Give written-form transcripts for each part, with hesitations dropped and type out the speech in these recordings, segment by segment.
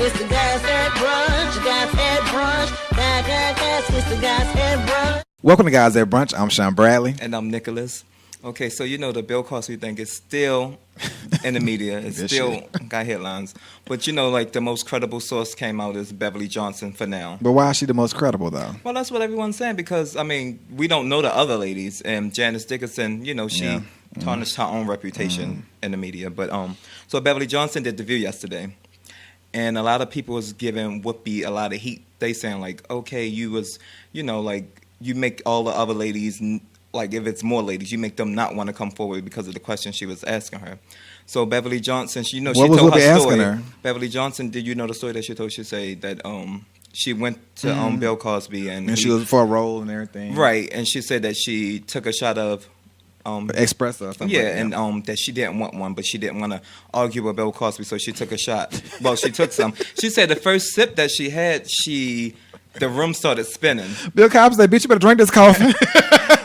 It's the guys at brunch. Guys at brunch. Guys. It's the guys at brunch. Welcome to Guys at Brunch. I'm Sean Bradley. And I'm Nicholas. Okay, so you know the Bill Cosby thing is still in the media. It's still got headlines. But you know, like the most credible source came out is Beverly Johnson for now. But why is she the most credible, though? Well, that's what everyone's saying because, I mean, we don't know the other ladies. And Janice Dickinson, you know, she tarnished her own reputation in the media. But so Beverly Johnson did The View yesterday. And a lot of people was giving Whoopi a lot of heat. They saying like, okay, you was, you know, like you make all the other ladies, like if it's more ladies, you make them not want to come forward because of the question she was asking her. So Beverly Johnson, she, you know, she told her story. Beverly Johnson, did you know the story that she told? She said that she went to Bill Cosby and she was for a role and everything. Right, and she said that she took a shot of espresso or something. Yeah, like that. and that she didn't want one, but she didn't want to argue with Bill Cosby, so she took a shot. Well, she took some. She said the first sip that she had, the room started spinning. Bill Cosby said, "Bitch, you better drink this coffee."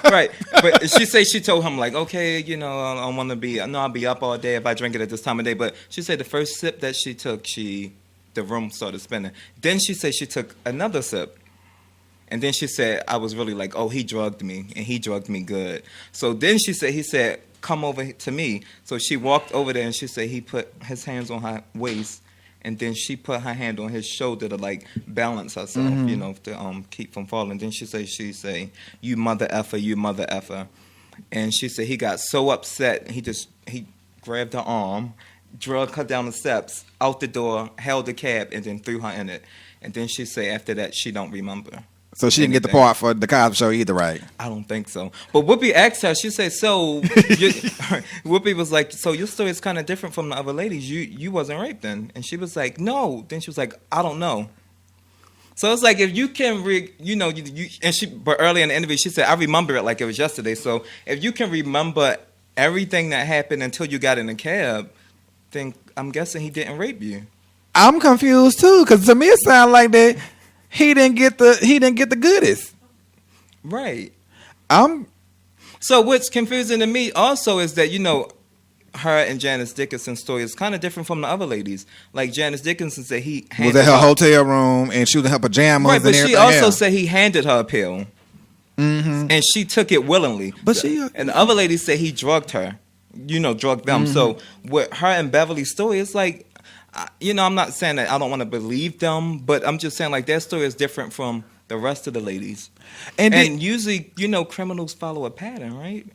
Right, but she told him like, okay, you know, I want to be, I'll be up all day if I drink it at this time of day. But she said the first sip that she took, the room started spinning. Then she said she took another sip. And then she said, I was really like, oh, he drugged me, and he drugged me good. So then he said, come over to me. So she walked over there, and she said he put his hands on her waist, and then she put her hand on his shoulder to, like, balance herself, you know, to keep from falling. Then she said, you mother effer, you mother effer. And she said he got so upset, he grabbed her arm, dragged her down the steps, out the door, held the cab, and then threw her in it. And then she said after that, she don't remember. So she didn't get the part for the Cosby Show either, right? I don't think so. But Whoopi asked her, she said, so, Whoopi was like, so your story is kind of different from the other ladies. You wasn't raped then. And she was like, no. Then she was like, I don't know. So it's like, if you can, but early in the interview, she said, I remember it like it was yesterday. So if you can remember everything that happened until you got in the cab, then I'm guessing he didn't rape you. I'm confused too, because to me it sounds like that he didn't get the goodies. Right. So what's confusing to me also is that, you know, her and Janice Dickinson's story is kind of different from the other ladies. Like Janice Dickinson said he was at her hotel room and she was in her pajamas. Right, but and she also said he handed her a pill, and she took it willingly. But and the other ladies said he drugged her. You know, drugged them. So with her and Beverly's story, it's like, you know, I'm not saying that I don't want to believe them, but I'm just saying like their story is different from the rest of the ladies. And usually, you know, criminals follow a pattern, right?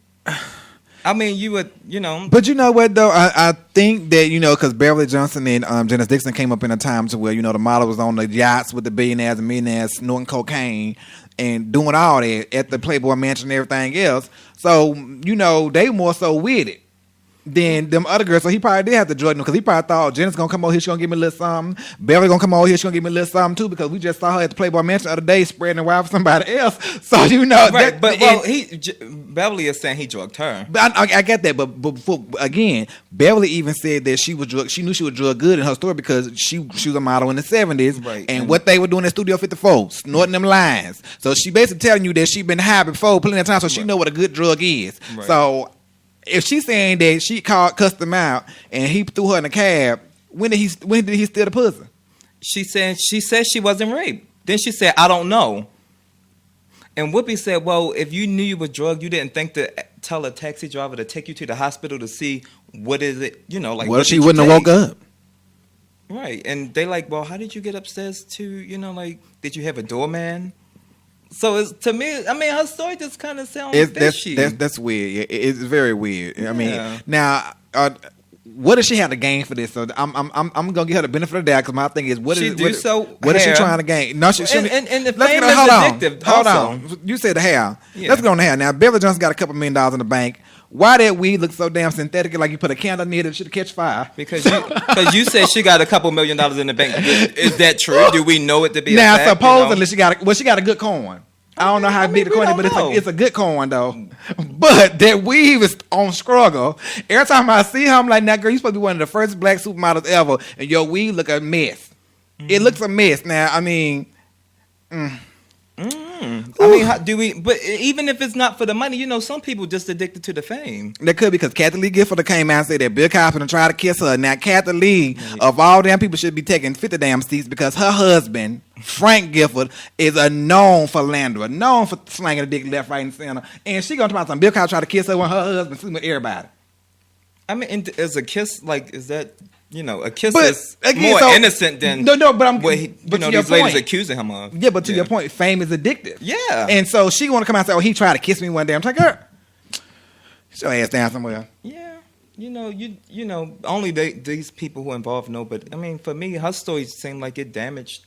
I mean, you would, you know. But you know what, though? I think that, you know, because Beverly Johnson and Janice Dickinson came up in a time to where, you know, the model was on the yachts with the billionaires and millionaires snorting cocaine and doing all that at the Playboy Mansion and everything else. So, you know, they more so with it than them other girls. So he probably did have to drug them because he probably thought Jenna's going to come over here, she's going to give me a little something. Beverly going to come over here, she's going to give me a little something too because we just saw her at the Playboy Mansion the other day spreading the wild for somebody else. So, you know. Right, Beverly is saying he drugged her. But I get that, but before, again, Beverly even said that she knew she was drug good in her story because she was a model in the 70s. Right. And what they were doing at Studio 54, snorting them lines. So she basically telling you that she been high before plenty of times, so she know what a good drug is. Right. So if she's saying that she cussed him out and he threw her in a cab, when did he steal the pussy? She said she wasn't raped. Then she said, I don't know. And Whoopi said, well, if you knew you were drugged, you didn't think to tell a taxi driver to take you to the hospital to see what is it, you know, like. Well, she wouldn't have woke up. Right. And they like, well, how did you get upstairs to, you know, like, did you have a doorman? So to me, I mean, her story just kind of sounds fishy. That's weird. It's very weird. Yeah. I mean, now, what does she have to gain for this? So I'm gonna give her the benefit of the doubt because my thing is, what is she trying to gain? No, she and the fame is addictive. Hold on. You said the hair. Yeah. Let's go on the hair. Now, Beverly Johnson got a couple $1 million in the bank. Why that weed look so damn synthetic? Like you put a candle near it, should catch fire. Because you said she got a couple $1 million in the bank. Is that true? Do we know it to be? Now, a fact, supposedly you know? she got a good coin. I don't know how big the coin is, but it's a good coin though. But that weave is on struggle. Every time I see her, I'm like, now girl, you supposed to be one of the first black supermodels ever, and your weave look a mess. It looks a mess. Now, I mean, I mean, how do we? But even if it's not for the money, some people just addicted to the fame. That could be because Kathy Lee Gifford came out and said that Bill Cosby and tried to kiss her. Now Kathy Lee, of all damn people, should be taking 50 damn seats because her husband, Frank Gifford, is a known philanderer, known for slanging a dick left, right, and center. And she gonna talk about something. Bill Cosby tried to kiss her when her husband sleeping with everybody. I mean, is a kiss is that? A kiss But, is again, more so- innocent than No, but I'm- what but to your these ladies point. accusing him of. Yeah, but to your point, fame is addictive. Yeah. And so she want to come out and say, "Oh, he tried to kiss me one day." I'm like, "Girl, get your ass down somewhere." Yeah, only these people who involved know. But I mean, for me, her story seemed like it damaged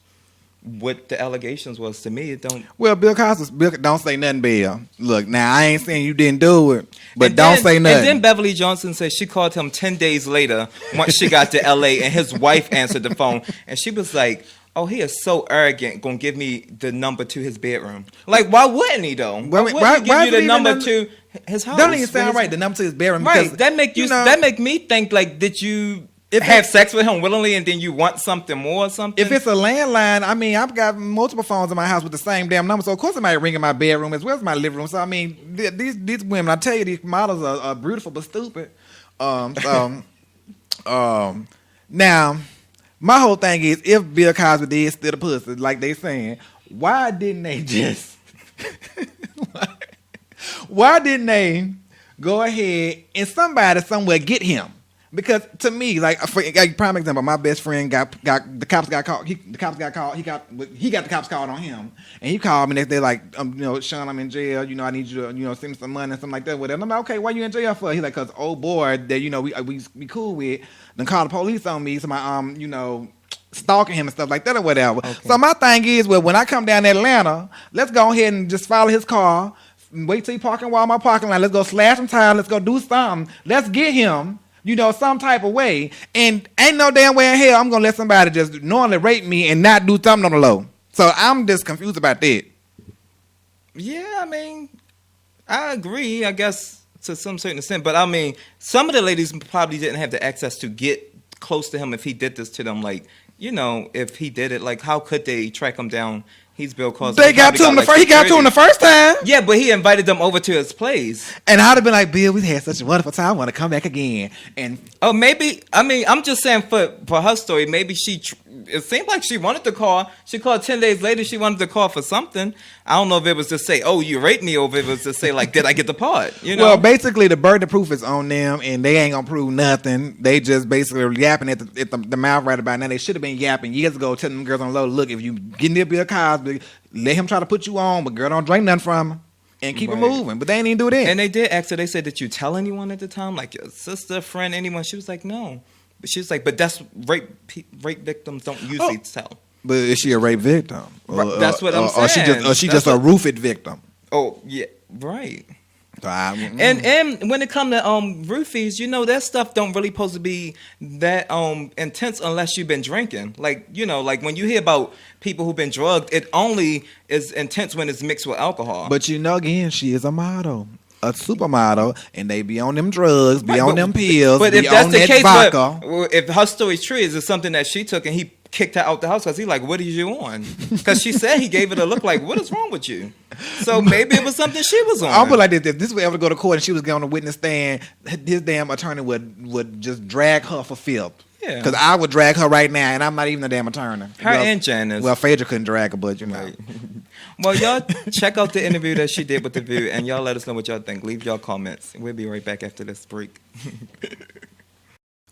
what the allegations was. To me, it don't. Well, Bill don't say nothing, Bill. Look, now I ain't saying you didn't do it, but And don't then- say nothing. And then Beverly Johnson said she called him 10 days later once she got to LA, and his wife answered the phone, and she was like, "Oh, he is so arrogant, gonna give me the number to his bedroom." Like, why wouldn't he though? Why wouldn't he give you the number to his house? Don't even sound right. The number to his bedroom, Right, because, that make that make me think like, did you have sex with him willingly and then you want something more or something? If it's a landline, I mean, I've got multiple phones in my house with the same damn number, so of course it might ring in my bedroom as well as my living room. So I mean, these women, I tell you, these models are beautiful but stupid. Now, my whole thing is, if Bill Cosby did steal the pussy, like they saying, why didn't they just? Why didn't they go ahead and somebody somewhere get him? Because to me, like prime example, my best friend got the cops got called. The cops got called. He got the cops called on him, and he called me next day like, Sean, I'm in jail. I need you to send me some money and something like that. Whatever. I'm like, okay, why you in jail for? He's like, cause old boy that we cool with, then called the police on me. So my stalking him and stuff like that or whatever. Okay. So my thing is, well, when I come down to Atlanta, let's go ahead and just follow his car. Wait till he parking Walmart parking lot. Let's go slash some tires. Let's go do something. Let's get him. Some type of way. And ain't no damn way in hell I'm going to let somebody just knowingly rape me and not do something on the low. So I'm just confused about that. Yeah, I mean, I agree, I guess, to some certain extent. But, I mean, some of the ladies probably didn't have the access to get close to him if he did this to them. Like, if he did it, like, how could they track him down? He's Bill Cosby. They got to him he got to him the first time. Yeah, but he invited them over to his place. And I'd have been like, Bill, we had such a wonderful time. I want to come back again. And maybe, I mean, I'm just saying for her story, maybe it seemed like she wanted to call. She called 10 days later. She wanted to call for something. I don't know if it was to say, "Oh, you raped me," or if it was to say, like, "Did I get the part?" Well, basically, the burden of proof is on them, and they ain't gonna prove nothing. They just basically yapping at the mouth right about now. They should have been yapping years ago, telling them girls on the low, look, if you get near Bill Cosby, let him try to put you on, but girl, don't drink nothing from him. And keep it moving. But they ain't even do that. And they did ask her, they said, did you tell anyone at the time? Like your sister, friend, anyone? She was like, no. But she was like, but that's rape victims don't usually tell. But is she a rape victim? That's what I'm saying. Or she just a roofed victim? Oh, yeah, right. So And when it comes to roofies, that stuff don't really supposed to be that intense unless you've been drinking. Like like when you hear about people who've been drugged, it only is intense when it's mixed with alcohol. But again, she is a model, a supermodel, and they be on them drugs, on them pills. But be if that's on the that case, vodka. if her story's true, is it something that she took and he kicked her out the house because he like, what are you on? Because she said he gave it a look like, what is wrong with you? So maybe it was something she was on. I'll put it like this: if this would ever go to court and she was going on the witness stand, his damn attorney would just drag her for filth. Yeah, because I would drag her right now, and I'm not even a damn attorney. And Janice. Well, Phaedra couldn't drag her, but Right. Well, y'all check out the interview that she did with The View, and y'all let us know what y'all think. Leave y'all comments. We'll be right back after this break.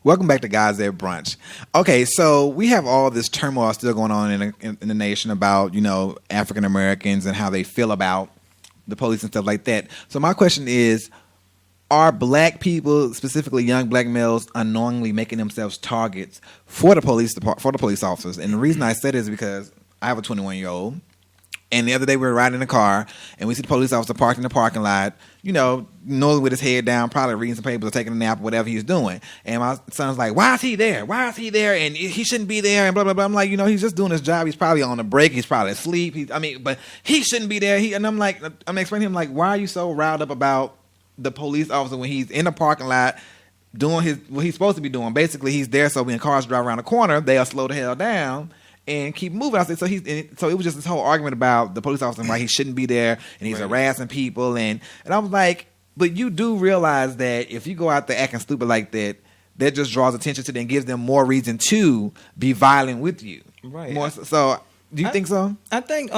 Welcome back to Guys at Brunch. Okay, so we have all this turmoil still going on in the nation about, African Americans and how they feel about the police and stuff like that. So my question is, are black people, specifically young black males, unknowingly making themselves targets for the police officers? And the reason I said it is because I have a 21-year-old. And the other day we were riding in the car, and we see the police officer parked in the parking lot, normally with his head down, probably reading some papers or taking a nap or whatever he's doing. And my son's like, why is he there? Why is he there? And he shouldn't be there, and blah, blah, blah. I'm like, he's just doing his job. He's probably on a break. He's probably asleep. But he shouldn't be there. And I'm explaining to him, like, why are you so riled up about the police officer when he's in the parking lot doing what he's supposed to be doing? Basically, he's there so when cars drive around the corner, they'll slow the hell down. and keep moving. I said, so it was just this whole argument about the police officer and why he shouldn't be there, and he's Right. harassing people, and I was like, but you do realize that if you go out there acting stupid like that, that just draws attention to them and gives them more reason to be violent with you. Right. More so, do you think so? I think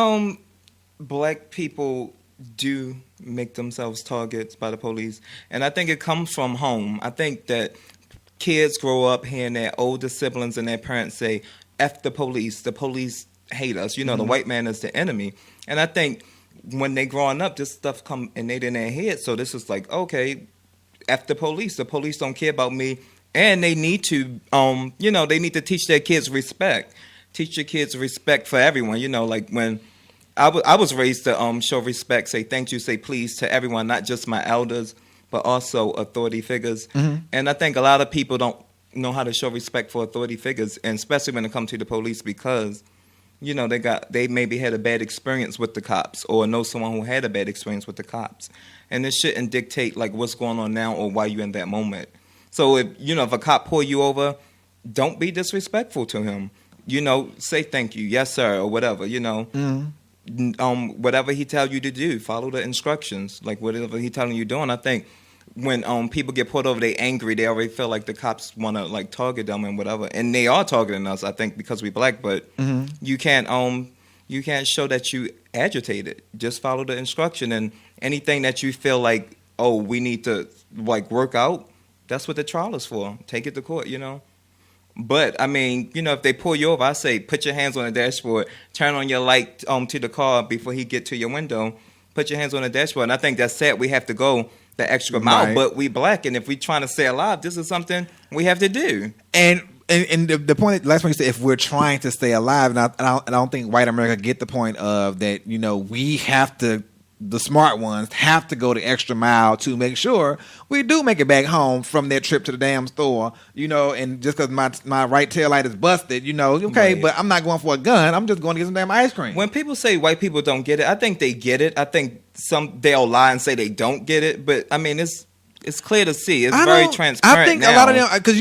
black people do make themselves targets by the police, and I think it comes from home. I think that kids grow up hearing their older siblings and their parents say, "F the police hate us." The white man is the enemy, and I think when they growing up, this stuff come innate in their head. So this is like, okay, F the police. The police don't care about me, and they need to, they need to teach their kids respect. Teach your kids respect for everyone. Like when I was raised to show respect, say thank you, say please to everyone, not just my elders, but also authority figures. And I think a lot of people don't know how to show respect for authority figures, and especially when it comes to the police, because they maybe had a bad experience with the cops, or know someone who had a bad experience with the cops, and this shouldn't dictate like what's going on now or why you're in that moment. So if a cop pull you over, don't be disrespectful to him. Say thank you, yes sir, or whatever. Whatever he tell you to do, follow the instructions. Like whatever he telling you doing. I think when people get pulled over, they angry. They already feel like the cops want to like target them and whatever, and they are targeting us. I think because we black, but you can't show that you agitated. Just follow the instruction, and anything that you feel like, oh, we need to like work out. That's what the trial is for. Take it to court, But I mean, if they pull you over, I say put your hands on the dashboard, turn on your light to the car before he get to your window. Put your hands on the dashboard. And I think that's sad. We have to go the extra mile, Right. but we black, and if we trying to stay alive, this is something we have to do. And the point, last one you said, if we're trying to stay alive, and I don't think white America get the point of that. We have to. The smart ones have to go the extra mile to make sure we do make it back home from that trip to the damn store, and just because my right tail light is busted, okay, Right. but I'm not going for a gun. I'm just going to get some damn ice cream. When people say white people don't get it, I think they get it. I think they'll lie and say they don't get it, but I mean it's clear to see. It's very transparent. I think now. a lot of them, because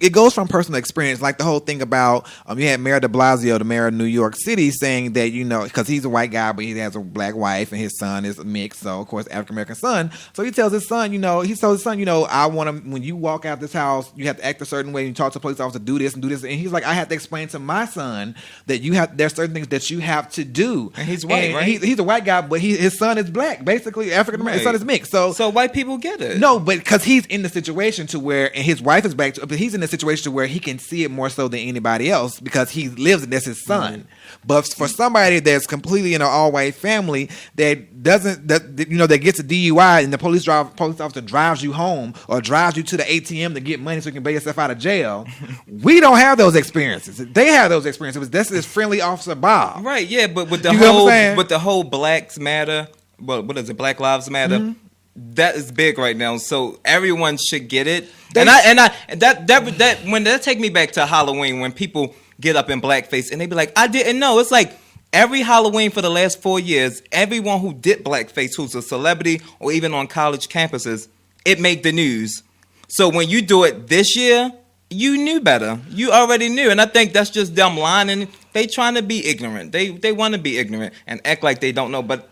it goes from personal experience. Like the whole thing about you had Mayor De Blasio, the mayor of New York City, saying that because he's a white guy, but he has a black wife, and his son is mixed, so of course African American son. So he tells his son, I want to, when you walk out this house, you have to act a certain way. And you talk to a police officer, do this and do this, and he's like, I have to explain to my son that there's certain things that you have to do. And he's white, right? He's a white guy, but his son is black, basically African American. His son is mixed. So white people get it. No, but because he's in the situation to where, and his wife is back, but he's in the situation to where he can see it more so than anybody else because he lives and that's his son. But for somebody that's completely in an all-white family that doesn't, that gets a DUI and the police officer drives you home or drives you to the ATM to get money so you can bail yourself out of jail, we don't have those experiences. They have those experiences. This is friendly Officer Bob. Right, yeah, but with the whole Blacks Matter, what is it, Black Lives Matter? That is big right now, so everyone should get it. That when that take me back to Halloween when people get up in blackface and they be like, I didn't know. It's like every Halloween for the last 4 years, everyone who did blackface, who's a celebrity or even on college campuses, it made the news. So when you do it this year, you knew better. You already knew, and I think that's just them lying. And they trying to be ignorant. They want to be ignorant and act like they don't know. But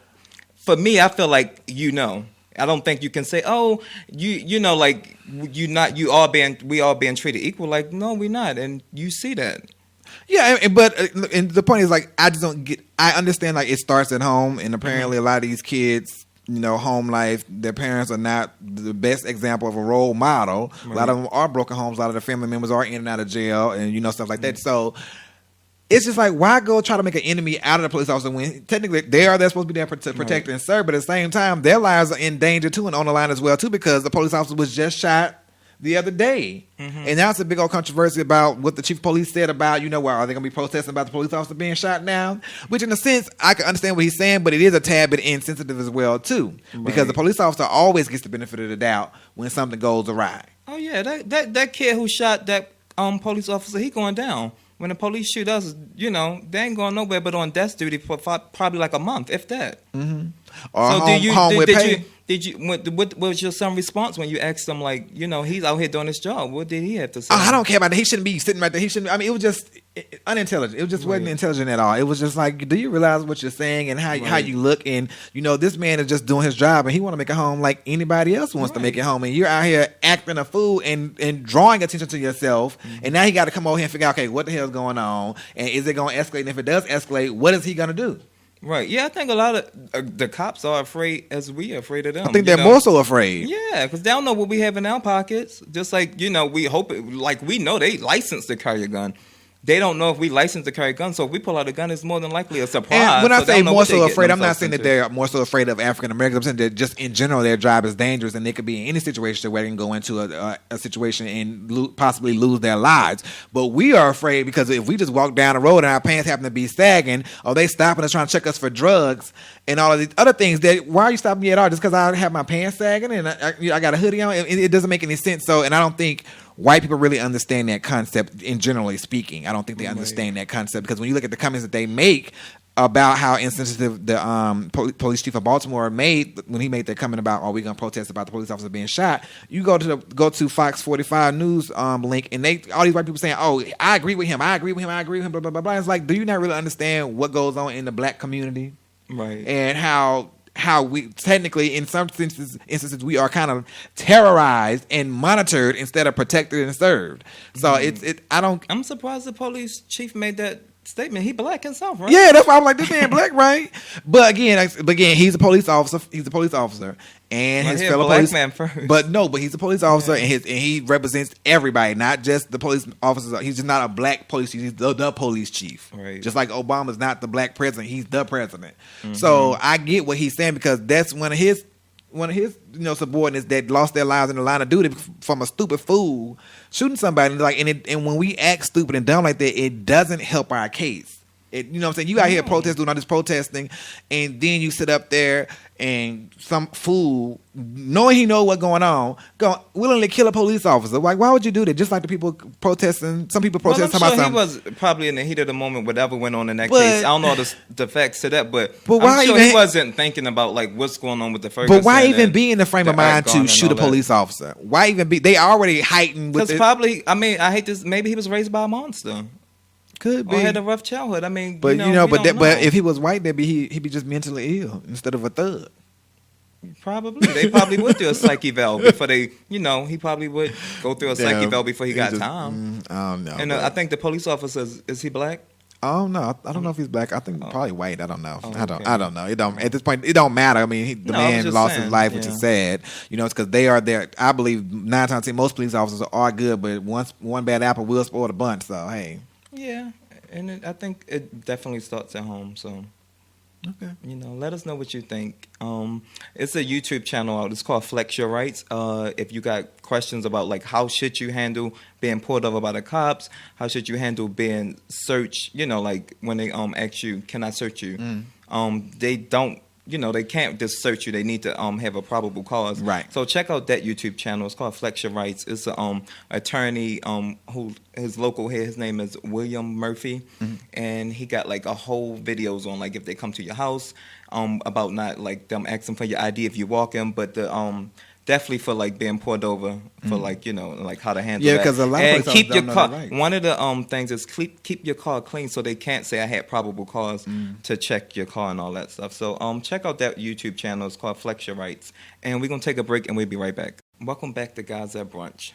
for me, I feel like I don't think you can say, oh, we all being treated equal. Like, no, we're not, and you see that. Yeah, but the point is, like, I just don't get. I understand, like, it starts at home, and apparently a lot of these kids, home life, their parents are not the best example of a role model. Right. A lot of them are broken homes. A lot of their family members are in and out of jail, and stuff like that. So it's just like, why go try to make an enemy out of the police officer when technically they're supposed to be there to protect and serve, but at the same time their lives are in danger too and on the line as well too, because the police officer was just shot the other day. And now it's a big old controversy about what the chief of police said about, well, are they going to be protesting about the police officer being shot down? Which in a sense, I can understand what he's saying, but it is a tad bit insensitive as well too, because the police officer always gets the benefit of the doubt when something goes awry. Oh yeah, that kid who shot that police officer, he going down. When the police shoot us, they ain't going nowhere but on death duty for probably like a month, if that. Or so did you what was your son's response when you asked him, like, he's out here doing his job? What did he have to say? I don't care about that. He shouldn't be sitting right there. He shouldn't. I mean, it was just, unintelligent. It just wasn't intelligent at all. It was just like, do you realize what you're saying and how you look? And this man is just doing his job, and he want to make it home like anybody else wants to make it home. And you're out here acting a fool and drawing attention to yourself. And now he got to come over here and figure out, okay, what the hell's going on? And is it going to escalate? And if it does escalate, what is he going to do? Right. Yeah, I think a lot of the cops are afraid as we are afraid of them. I think they're more so afraid. Yeah, because they don't know what we have in our pockets. Just like, we hope we know they licensed to carry a gun. They don't know if we license to carry guns, so if we pull out a gun, it's more than likely a surprise. And when I say more so afraid, I'm not saying that into. they're more so afraid of African Americans. I'm saying that just in general, their job is dangerous, and they could be in any situation where they can go into a situation and possibly lose their lives. But we are afraid because if we just walk down the road and our pants happen to be sagging, or they stopping us trying to check us for drugs and all of these other things, why are you stopping me at all? Just because I have my pants sagging and I got a hoodie on? It doesn't make any sense. So, and I don't think white people really understand that concept in generally speaking. I don't think they understand that concept because when you look at the comments that they make about how insensitive the police chief of Baltimore made when he made that comment about, are we going to protest about the police officer being shot? You go to Fox 45 News link, and all these white people saying, oh, I agree with him, blah, blah, blah, blah. It's like, do you not really understand what goes on in the black community? Right. And how we technically, in some instances, we are kind of terrorized and monitored instead of protected and served. So I'm surprised the police chief made that statement. He black himself, right? Yeah, that's why I'm like, this man black, right? But again, he's a police officer. He's a police officer, and his fellow black police man first. But he's a police officer, and he represents everybody, not just the police officers. He's just not a black police chief. He's the police chief. Right. Just like Obama's not the black president. He's the president. Mm-hmm. So I get what he's saying because that's one of his subordinates that lost their lives in the line of duty from a stupid fool shooting somebody. And when we act stupid and dumb like that, it doesn't help our case. You know what I'm saying? You out here doing all this protesting, and then you sit up there and some fool, knowing he know what's going on, willingly kill a police officer. Like, why would you do that? Just like the people protesting. Some people protest. Well, I'm sure he was probably in the heat of the moment, whatever went on in that case. I don't know the facts to that, but why I'm sure he wasn't thinking about like what's going on with the Ferguson. But why even be in the frame of mind to shoot a police officer? Why even be? They already heightened. Because probably, I hate this. Maybe he was raised by a monster. Could be. Or had a rough childhood. I mean, but but if he was white, he'd be just mentally ill instead of a thug. Probably. They probably would do a psych eval before they, he probably would go through a psych eval before he got time. I don't know. And I think the police officer, is he black? Oh no, I don't know if he's black. I think probably white. I don't know. Oh, I don't know. It don't at this point. It don't matter. I mean, the man lost his life, which is sad. It's because they are there. I believe 9 times 10 most police officers are good, but one bad apple will spoil the bunch. So hey. Yeah, and I think it definitely starts at home. So. Okay. Let us know what you think. It's a YouTube channel out. It's called Flex Your Rights. If you got questions about like how should you handle being pulled over by the cops, how should you handle being searched, like when they ask you, can I search you? They don't. They can't just search you. They need to have a probable cause. Right. So check out that YouTube channel. It's called Flex Your Rights. It's an attorney who his local here. His name is William Murphy, and he got like a whole videos on like if they come to your house, about not like them asking for your ID if you walk in, but the definitely for like being pulled over for like like how to handle that. Yeah, because a lot of keep your car. Right. One of the things is keep your car clean so they can't say I had probable cause to check your car and all that stuff. So check out that YouTube channel. It's called Flex Your Rights, and we're gonna take a break and we'll be right back. Welcome back to Guys at Brunch.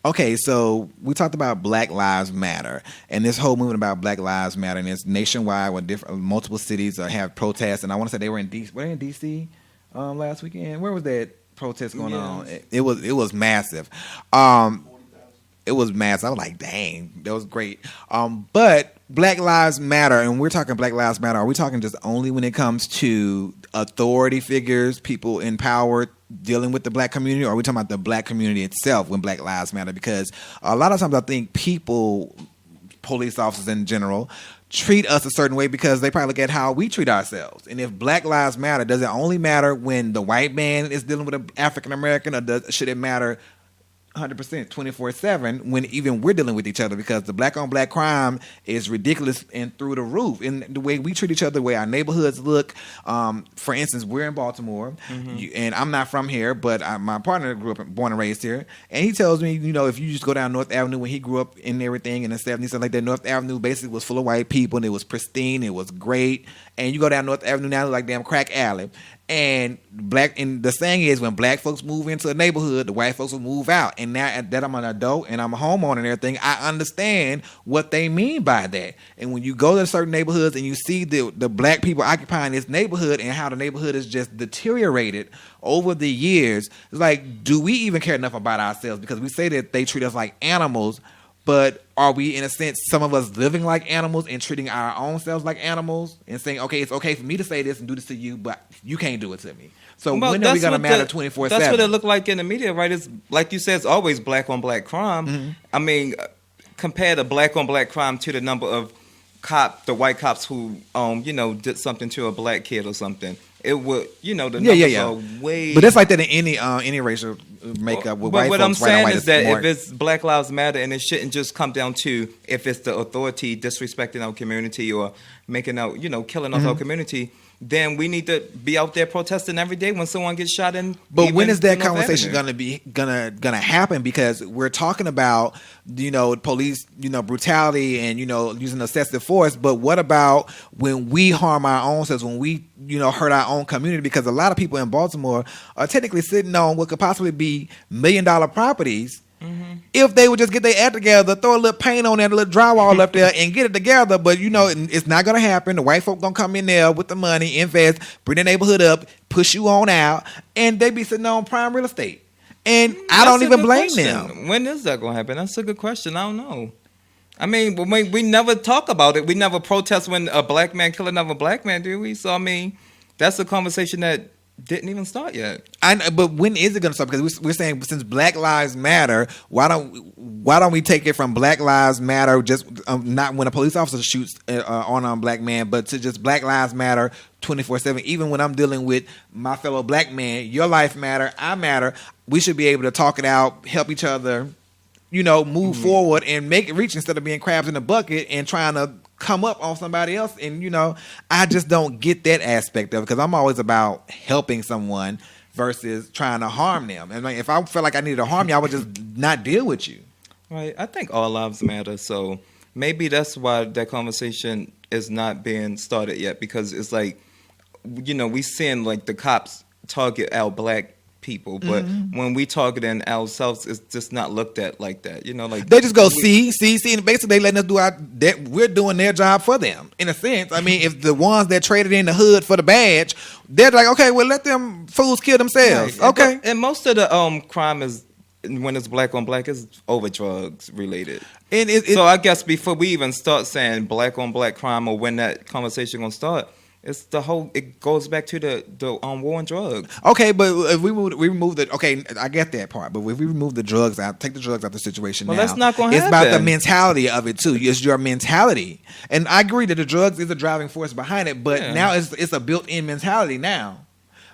Okay, so we talked about Black Lives Matter and this whole movement about Black Lives Matter, and it's nationwide with multiple cities have protests. And I want to say they were in DC. Were they in DC last weekend? Where was that protest going on? It was massive. It was massive. I was like, dang, that was great. But Black Lives Matter, and we're talking Black Lives Matter, are we talking just only when it comes to authority figures, people in power dealing with the black community, or are we talking about the black community itself when Black Lives Matter? Because a lot of times I think people, police officers in general, treat us a certain way because they probably look at how we treat ourselves. And if Black Lives Matter, does it only matter when the white man is dealing with an African American, or should it matter 100%, 24/7. When even we're dealing with each other, because the black on black crime is ridiculous and through the roof. And the way we treat each other, the way our neighborhoods look. For instance, we're in Baltimore, and I'm not from here, but my partner grew up, born and raised here, and he tells me, if you just go down North Avenue, when he grew up in everything in the 70s, stuff like that, North Avenue basically was full of white people, and it was pristine, it was great. And you go down North Avenue now, it's like damn crack alley. And the saying is, when black folks move into a neighborhood, the white folks will move out. And now that I'm an adult and I'm a homeowner and everything, I understand what they mean by that. And when you go to certain neighborhoods and you see the black people occupying this neighborhood and how the neighborhood is just deteriorated over the years, it's like, do we even care enough about ourselves? Because we say that they treat us like animals, but are we, in a sense, some of us living like animals and treating our own selves like animals and saying, okay, it's okay for me to say this and do this to you, but you can't do it to me. So Well, when are we that's going to what matter the- 24/7? That's what it looked like in the media, right? It's like you said, it's always black on black crime. I mean, compare the black on black crime to the number of the white cops who, did something to a black kid or something. It would, the numbers are way. But it's like that in any racial makeup with white what folks. I'm white on saying white is that smart. if it's Black Lives Matter, and it shouldn't just come down to if it's the authority disrespecting our community or making out, killing our community, then we need to be out there protesting every day when someone gets shot in. But when is that North conversation Avenue. gonna happen? Because we're talking about police brutality and using excessive force. But what about when we harm our own selves? When we hurt our own community? Because a lot of people in Baltimore are technically sitting on what could possibly be $1 million properties. If they would just get their act together, throw a little paint on that, a little drywall up there, and get it together. But it's not gonna happen. The white folk gonna come in there with the money, invest, bring the neighborhood up, push you on out, and they be sitting on prime real estate. And I don't That's a even good blame question. them. When is that going to happen? That's a good question. I don't know. I mean, we never talk about it. We never protest when a black man kill another black man, do we? So, I mean, that's a conversation that didn't even start yet. But when is it going to start? Because we're saying, since Black Lives Matter, why don't we take it from Black Lives Matter, just not when a police officer shoots on a black man, but to just Black Lives Matter 24/7. Even when I'm dealing with my fellow black man, your life matter, I matter. We should be able to talk it out, help each other, move forward and make it reach, instead of being crabs in a bucket and trying to come up on somebody else. And I just don't get that aspect of it, because I'm always about helping someone versus trying to harm them. And if I felt like I needed to harm you, I would just not deal with you. Right. I think all lives matter. So maybe that's why that conversation is not being started yet, because it's like, we seeing like the cops target our black people, but when we targeting ourselves, it's just not looked at like that. Like They just go see, and basically they letting us do we're doing their job for them, in a sense. I mean, if the ones that traded in the hood for the badge, they're like, okay, well, let them fools kill themselves. Right. Okay. And most of the crime is, when it's black on black, is over drugs related. And So I guess before we even start saying black on black crime, or when that conversation gonna start, it goes back to the war on drugs. okay, but if we remove I get that part, but if we remove the drugs out, take the drugs out of the situation Well, now, that's not gonna it's about the happen. mentality of it too. It's your mentality. And I agree that the drugs is a driving force behind it, but Yeah. now it's a built-in mentality now.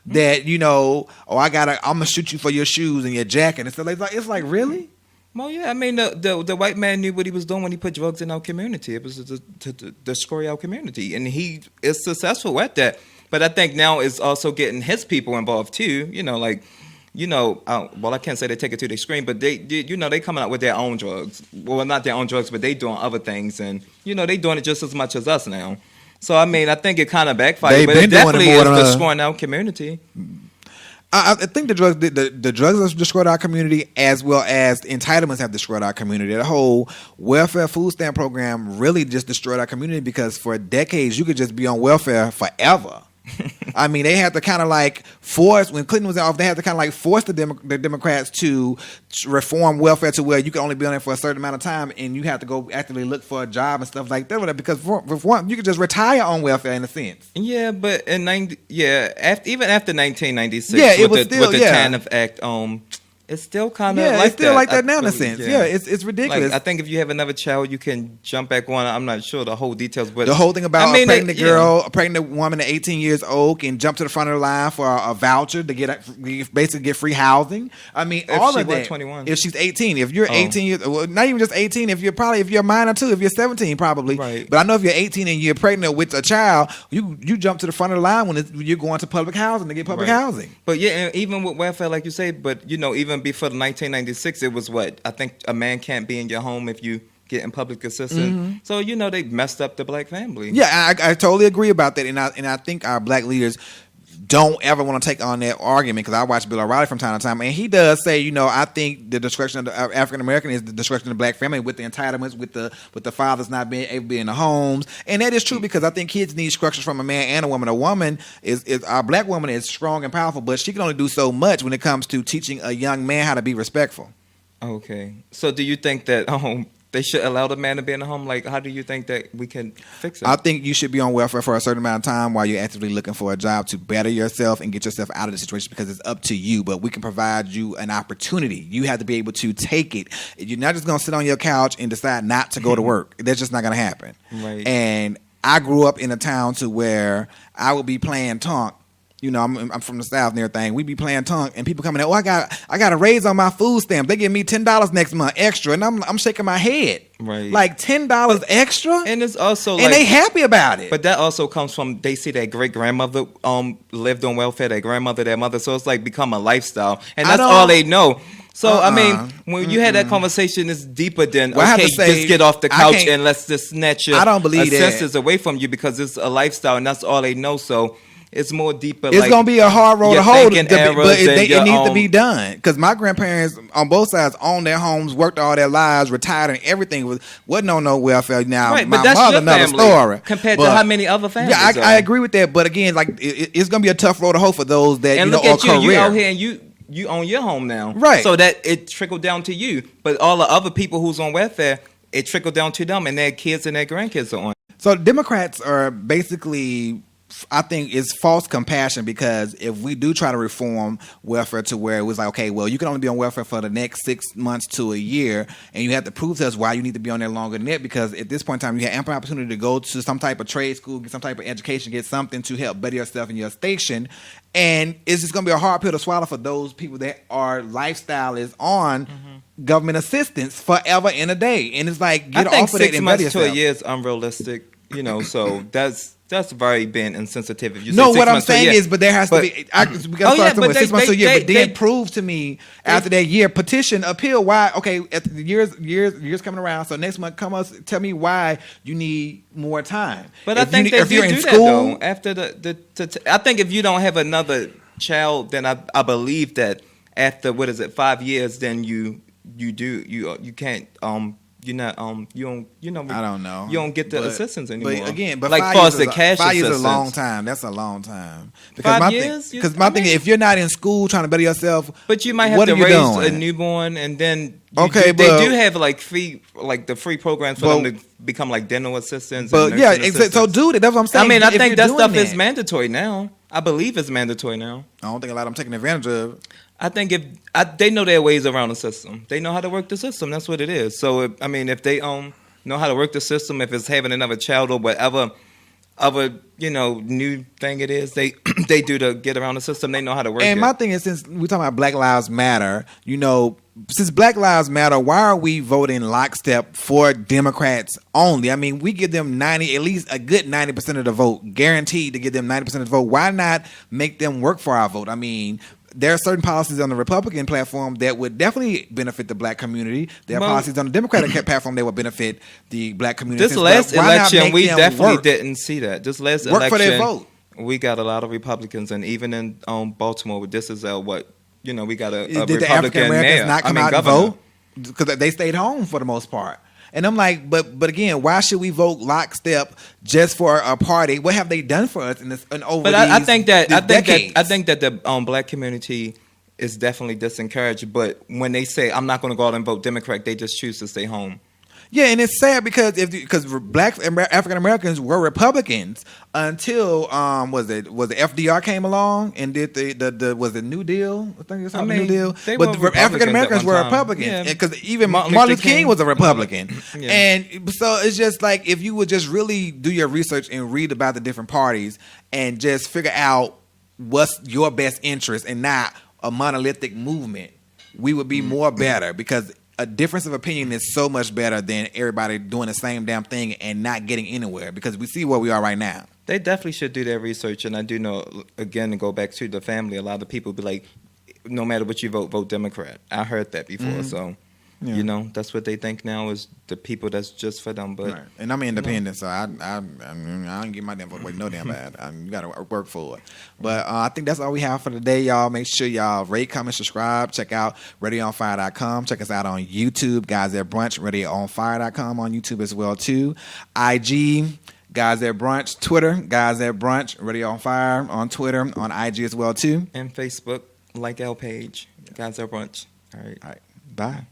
That I'm gonna shoot you for your shoes and your jacket and stuff like that. It's like, really? Well, yeah, I mean, the white man knew what he was doing when he put drugs in our community. It was to destroy our community, and he is successful at that. But I think now it's also getting his people involved too. Well, I can't say they take it to the extreme, but they coming out with their own drugs. Well, not their own drugs, but they doing other things, and they doing it just as much as us now. So I mean, I think it kind of backfired, They've but been it doing it definitely more is than us. destroying our community. I think the drugs have destroyed our community, as well as entitlements have destroyed our community. The whole welfare food stamp program really just destroyed our community, because for decades you could just be on welfare forever. I mean, they had to kind of like force, when Clinton was in office, they had to kind of like force the Democrats to reform welfare to where you can only be on it for a certain amount of time, and you have to go actively look for a job and stuff like that. Because for one, you could just retire on welfare in a sense. Yeah, but even after 1996, Yeah, it with was the still, with the yeah. TANF Act, It's still kind of Yeah, like it's still that, like that I now in a believe, sense. Yeah, it's ridiculous. Like, I think if you have another child, you can jump back on. I'm not sure the whole details, but The whole thing about I mean, a pregnant yeah. girl, a pregnant woman at 18 years old can jump to the front of the line for a voucher to basically get free housing. I mean, If all she of was that. 21. If she's 18, if you're Oh. 18 years, well, not even just 18. If you're a minor too. If you're 17, probably. Right. But I know if you're 18 and you're pregnant with a child, you jump to the front of the line when you're going to public housing to get public Right. housing. But yeah, and even with welfare, like you say, but even before the 1996, it was what I think a man can't be in your home if you get in public assistance. So they messed up the black family. Yeah, I totally agree about that, and I think our black leaders don't ever want to take on that argument, because I watch Bill O'Reilly from time to time, and he does say, I think the destruction of the African American is the destruction of the black family, with the entitlements, with the fathers not being able to be in the homes, and that is true, because I think kids need structures from a man and a woman. A woman is our black woman is strong and powerful, but she can only do so much when it comes to teaching a young man how to be respectful. Okay. So do you think that they should allow the man to be in the home? Like, how do you think that we can fix it? I think you should be on welfare for a certain amount of time while you're actively looking for a job to better yourself and get yourself out of the situation, because it's up to you. But we can provide you an opportunity. You have to be able to take it. You're not just going to sit on your couch and decide not to go to work. That's just not going to happen. Right. And I grew up in a town to where I would be playing tonk. I'm from the South and everything. We be playing tonk, and people coming in. I got a raise on my food stamp. They give me $10 next month extra, and I'm shaking my head. Right. Like $10 extra, And it's also and they happy about it. But that also comes from, they see that great grandmother lived on welfare, their grandmother, their mother. So it's like become a lifestyle, and that's all they know. So I mean, when you had that conversation, it's deeper than Well, I have okay, to say, just get off the I couch can't- and let's just snatch your I don't believe that. senses away from you, because it's a lifestyle and that's all they know. So it's more deeper. It's like, gonna be a hard road your to hold, thinking but errors and it your needs to own- be done. Because my grandparents on both sides owned their homes, worked all their lives, retired, and everything wasn't on no welfare. Now, Right, my but that's mother, your another family story. compared But- to how many other families. Yeah, I agree with that. But again, like it's gonna be a tough road to hoe for those that And are look at you, career. you out here and you own your home now, Right. So that it trickled down to you. But all the other people who's on welfare, it trickled down to them, and their kids and their grandkids are on. So Democrats are basically, I think, it's false compassion, because if we do try to reform welfare to where it was like, okay, well, you can only be on welfare for the next 6 months to a year, and you have to prove to us why you need to be on there longer than that, because at this point in time, you have ample opportunity to go to some type of trade school, get some type of education, get something to help better yourself in your station, and it's just going to be a hard pill to swallow for those people that are lifestyle is on government assistance forever and a day, and it's like, get I think off of that 6 and better months to a yourself. year is unrealistic, so that's very being insensitive. If you No, say 6 what I'm months to a saying year. is, but there has to be. We got to start somewhere. 6 months to a year, but then prove to me after that year, petition, appeal. Why? Okay, at the years coming around. So next month, tell me why you need more time. But If I think you, they if do you're in do school, that though. After I think if you don't have another child, then I believe that after 5 years, then you can't you're not you don't I don't know. you don't get the But- assistance anymore. But again, but like 5 far years as the cash 5 years is a assistance. long time. That's a long time. 5 years? Because my thing is, if you're not in school trying to better yourself, But you might have what to are you raise doing? a newborn, and then Okay, they but- do have like free programs for But- them to become like dental assistants. but and yeah, nursing so assistants. do it. That's what I'm saying. I mean, I If think you're that doing stuff is mandatory now. I believe it's mandatory now. I don't think a lot of them taking advantage of it. I think they know their ways around the system. They know how to work the system. That's what it is. So if they know how to work the system, if it's having another child or whatever other new thing it is, they they do to get around the system. They know how to work And it. my thing is, since we're talking about Black Lives Matter, since Black Lives Matter, why are we voting lockstep for Democrats only? I mean, we give them at least a good 90% of the vote, guaranteed to give them 90% of the vote. Why not make them work for our vote? I mean, there are certain policies on the Republican platform that would definitely benefit the black community. There are policies on the Democratic platform that would benefit the black community. This last Why not election, make we them definitely work? didn't see that. This last Work election, for their vote. we got a lot of Republicans, and even in Baltimore, this is we got a Did the African Republican Americans mayor. not come out and governor. vote? Because they stayed home for the most part. And I'm like, but again, why should we vote lockstep just for a party? What have they done for us in over But these I think that decades? the black community is definitely disencouraged. But when they say I'm not going to go out and vote Democrat, they just choose to stay home. Yeah, and it's sad because Black African Americans were Republicans until was it FDR came along and did the was it New Deal? I think it's called New Deal. But the African Americans were Republicans because even Martin Luther King was a Republican. Yeah. And so it's just like if you would just really do your research and read about the different parties and just figure out what's your best interest and not a monolithic movement, we would be more better because a difference of opinion is so much better than everybody doing the same damn thing and not getting anywhere because we see where we are right now. They definitely should do their research, and I do know, again, to go back to the family, a lot of people be like, no matter what you vote, vote Democrat. I heard that before, so... Yeah. You know, that's what they think now is the people that's just for them. But right. And I'm independent, so I don't get my damn vote away no damn bad. You got to work for it. But I think that's all we have for today, y'all. Make sure y'all rate, comment, subscribe. Check out RadioOnFire.com. Check us out on YouTube, Guys at Brunch, RadioOnFire.com on YouTube as well too. IG, Guys at Brunch, Twitter, Guys at Brunch, Radio on Fire on Twitter, on IG as well too, and Facebook, like our page, Guys at Brunch. All right, bye.